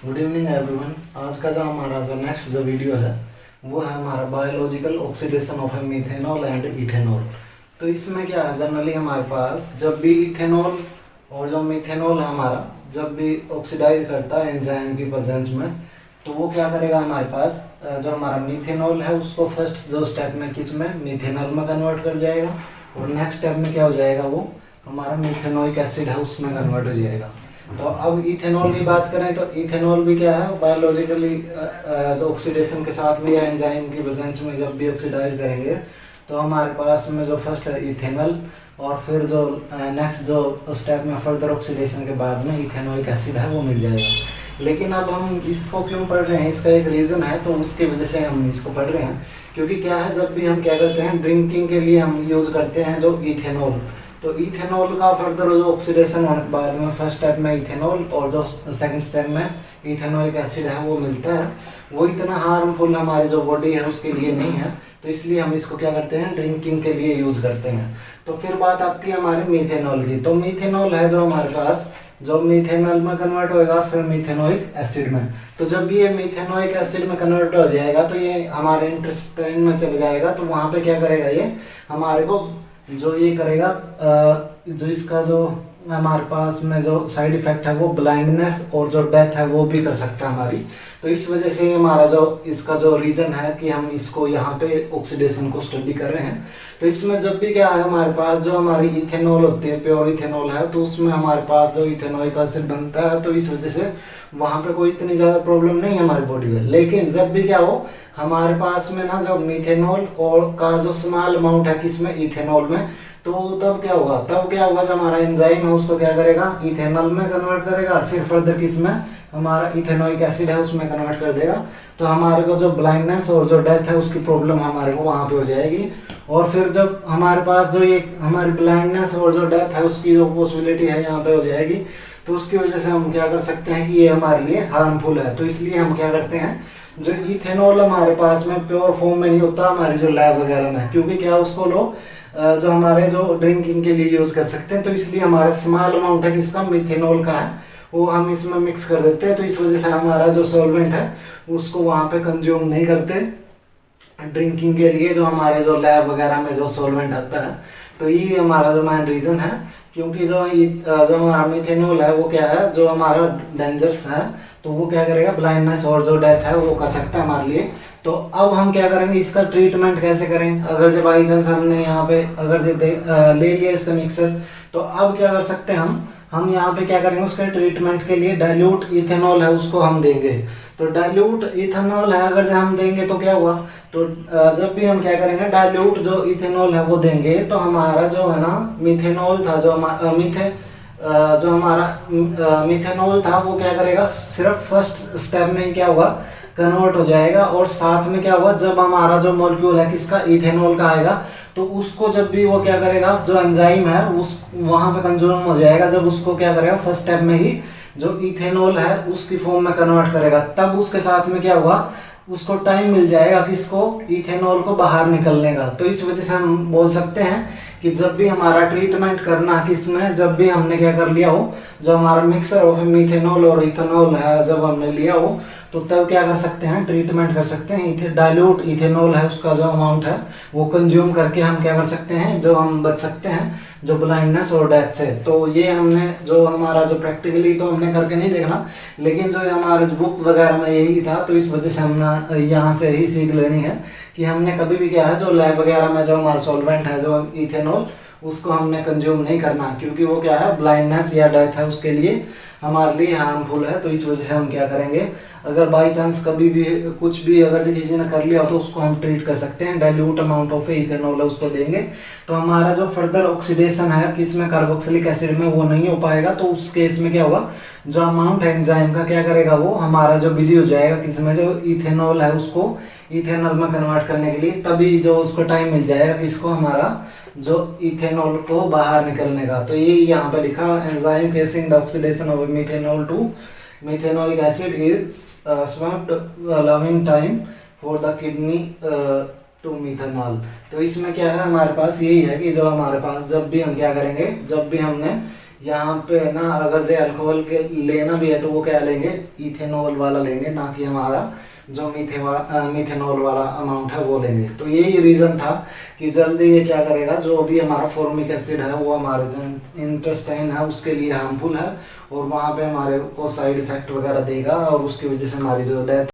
Good evening everyone. आज का जो हमारा जो नेक्स्ट जो वीडियो है वो है हमारा biological oxidation of methanol and ethanol. तो इसमें क्या है, जनरली हमारे पास जब भी इथेनॉल और जो मीथेनॉल है हमारा जब भी ऑक्सीडाइज करता है एंजाइम की प्रेजेंस में, तो वो क्या करेगा हमारे पास जो हमारा मीथेनॉल है उसको फर्स्ट जो स्टेप में किस में मीथेनॉल में कन्वर्ट कर जाएगा, और नेक्स्ट स्टेप में क्या हो जाएगा, वो हमारा मीथेनोइक एसिड है उसमें कन्वर्ट हो जाएगा। तो अब इथेनॉल की बात करें तो इथेनॉल भी क्या है, बायोलॉजिकली जो ऑक्सीडेशन के साथ में या एंजाइम की प्रेजेंस में जब भी ऑक्सीडाइज करेंगे तो हमारे पास में जो फर्स्ट है इथेनॉल, और फिर जो नेक्स्ट जो स्टेप में फर्दर ऑक्सीडेशन के बाद में इथेनोइक एसिड है वो मिल जाएगा। लेकिन अब हम इसको क्यों पढ़ रहे हैं, इसका एक रीज़न है, तो उसकी वजह से हम इसको पढ़ रहे हैं। क्योंकि क्या है, जब भी हम क्या करते हैं ड्रिंकिंग के लिए हम यूज़ करते हैं जो इथेनॉल, तो इथेनॉल का फर्दर जो ऑक्सीडेशन होने के बाद में फर्स्ट स्टेप में इथेनॉल और जो सेकंड स्टेप में इथेनोइक एसिड है वो मिलता है, वो इतना हार्मफुल हमारी जो बॉडी है उसके लिए नहीं है, तो इसलिए हम इसको क्या करते हैं ड्रिंकिंग के लिए यूज़ करते हैं। तो फिर बात आती है हमारे मीथेनॉल की। तो मीथेनॉल है जो हमारे पास जो मीथेनॉल में कन्वर्ट होएगा फिर मीथेनोइक एसिड में। तो जब भी ये मीथेनोइक एसिड में कन्वर्ट हो जाएगा तो ये हमारे इंटेस्टाइन में चले जाएगा, तो वहाँ पे क्या करेगा, ये हमारे को जो ये करेगा जो इसका जो हमारे पास में जो साइड इफेक्ट है वो ब्लाइंडनेस और जो डेथ है वो भी कर सकता है हमारी। तो इस वजह से हमारा जो इसका जो रीज़न है कि हम इसको यहाँ पे ऑक्सीडेशन को स्टडी कर रहे हैं। तो इसमें जब भी क्या है हमारे पास जो हमारी इथेनॉल होती है, प्योर इथेनॉल है, तो उसमें हमारे पास जो इथेनोइक एसिड बनता है, तो इस वजह से वहाँ पे कोई इतनी ज़्यादा प्रॉब्लम नहीं है हमारी बॉडी में। लेकिन जब भी क्या हो हमारे पास में ना जो मीथेनॉल और का जो स्मॉल अमाउंट है किसमें इथेनॉल में, तो तब क्या होगा, जो हमारा एंजाइम है उसको क्या करेगा इथेनॉल में कन्वर्ट करेगा, और फिर फर्दर किस में हमारा इथेनोइक एसिड है उसमें कन्वर्ट कर देगा। तो हमारे को जो ब्लाइंडनेस और जो डेथ है उसकी प्रॉब्लम हमारे को वहाँ पे हो जाएगी। और फिर जब हमारे पास जो ये हमारी ब्लाइंडनेस और जो डेथ है उसकी जो पॉसिबिलिटी है यहाँ पे हो जाएगी, तो उसकी वजह से हम क्या कर सकते हैं कि ये हमारे लिए हार्मफुल है। तो इसलिए हम क्या करते हैं, जो इथेनॉल हमारे पास में प्योर फॉर्म में नहीं होता हमारी जो लैब वगैरह में, क्योंकि क्या उसको लोग जो हमारे जो ड्रिंकिंग के लिए यूज़ कर सकते हैं, तो इसलिए हमारा स्मॉल अमाउंट है किसका मिथेनॉल का है वो हम इसमें मिक्स कर देते हैं। तो इस वजह से हमारा जो सॉल्वेंट है उसको वहाँ पे कंज्यूम नहीं करते ड्रिंकिंग के लिए, जो हमारे जो लैब वगैरह में जो सॉल्वेंट आता है। तो ये हमारा जो मेन रीज़न है, क्योंकि जो हमारा मिथेनॉल है वो क्या है, जो हमारा डेंजरस है, तो वो क्या करेगा ब्लाइंडनेस और जो डेथ है वो कर सकता है हमारे लिए। तो अब हम क्या करेंगे, इसका ट्रीटमेंट कैसे करें। अगर जब बाई चांस हमने यहाँ पे अगर जो ले लिया इसका मिक्सर, तो अब क्या कर सकते हैं हम यहाँ पे क्या करेंगे, उसके ट्रीटमेंट के लिए डाइल्यूट इथेनॉल है उसको हम देंगे। तो डाइल्यूट इथेनॉल है अगर जब हम देंगे तो क्या हुआ, तो जब भी हम क्या करेंगे डाइल्यूट जो इथेनॉल है वो देंगे, तो हमारा जो है ना मिथेनॉल था जो हमारा मिथेनॉल था वो क्या करेगा, सिर्फ फर्स्ट स्टेप में ही क्या हुआ कन्वर्ट हो जाएगा। और साथ में क्या हुआ, जब हमारा जो मॉलिक्यूल है किसका इथेनॉल का आएगा, तो उसको जब भी वो क्या करेगा जो एंजाइम है उस वहाँ पे कंज्यूम हो जाएगा। जब उसको क्या करेगा फर्स्ट स्टेप में ही जो इथेनॉल है उसकी फॉर्म में कन्वर्ट करेगा, तब उसके साथ में क्या हुआ उसको टाइम मिल जाएगा किसको इथेनॉल को बाहर निकलने का। तो इस वजह से हम बोल सकते हैं कि जब भी हमारा ट्रीटमेंट करना किसमें, जब भी हमने क्या कर लिया हो जो हमारा मिक्सर ऑफ मिथेनॉल और इथेनॉल है जब हमने लिया हो, तो तब क्या कर सकते हैं ट्रीटमेंट कर सकते हैं। डाइल्यूट इथेनॉल है उसका जो अमाउंट है वो कंज्यूम करके हम क्या कर सकते हैं, जो हम बच सकते हैं जो ब्लाइंडनेस और डेथ से। तो ये हमने जो हमारा जो प्रैक्टिकली तो हमने करके नहीं देखना, लेकिन जो हमारे बुक वगैरह में यही था, तो इस वजह से हमने यहाँ से ही सीख लेनी है कि हमने कभी भी क्या है जो लैब वगैरह में जो हमारा सॉल्वेंट है जो इथेनॉल उसको हमने कंज्यूम नहीं करना, क्योंकि वो क्या है ब्लाइंडनेस या डेथ है उसके लिए हमारे लिए हार्मफुल है। तो इस वजह से हम क्या करेंगे, अगर बाई चांस कभी भी कुछ भी अगर किसी ने कर लिया हो तो उसको हम ट्रीट कर सकते हैं, डाइल्यूट अमाउंट ऑफ इथेनॉल है उसको देंगे, तो हमारा जो फर्दर ऑक्सीडेशन है किसमें कार्बोक्सिलिक एसिड में वो नहीं हो पाएगा। तो उस केस में क्या होगा, जो अमाउंट है एंजाइम का क्या करेगा वो हमारा जो बिजी हो जाएगा किसमें जो इथेनॉल है उसको इथेनॉल में कन्वर्ट करने के लिए, तभी जो उसको टाइम मिल जाएगा किसको हमारा जो इथेनॉल को बाहर निकलने का। तो ये यहाँ पे लिखा enzyme facing the oxidation of methanol to methanoic acid is swapped allowing time for the kidney to methanol. तो इसमें क्या है हमारे पास यही है कि जो हमारे पास जब भी हम क्या करेंगे, जब भी हमने यहाँ पे ना अगर जो अल्कोहल के लेना भी है तो वो क्या लेंगे, इथेनॉल वाला लेंगे, ना कि हमारा जो मिथेनॉल वाला अमाउंट है वो लेंगे। तो यही रीज़न था कि जल्दी ये क्या करेगा, जो भी हमारा फॉर्मिक एसिड है वो हमारे जो इंटेस्टाइन है उसके लिए हार्मफुल है, और वहाँ पे हमारे को साइड इफेक्ट वगैरह देगा, और उसकी वजह से हमारी जो डेथ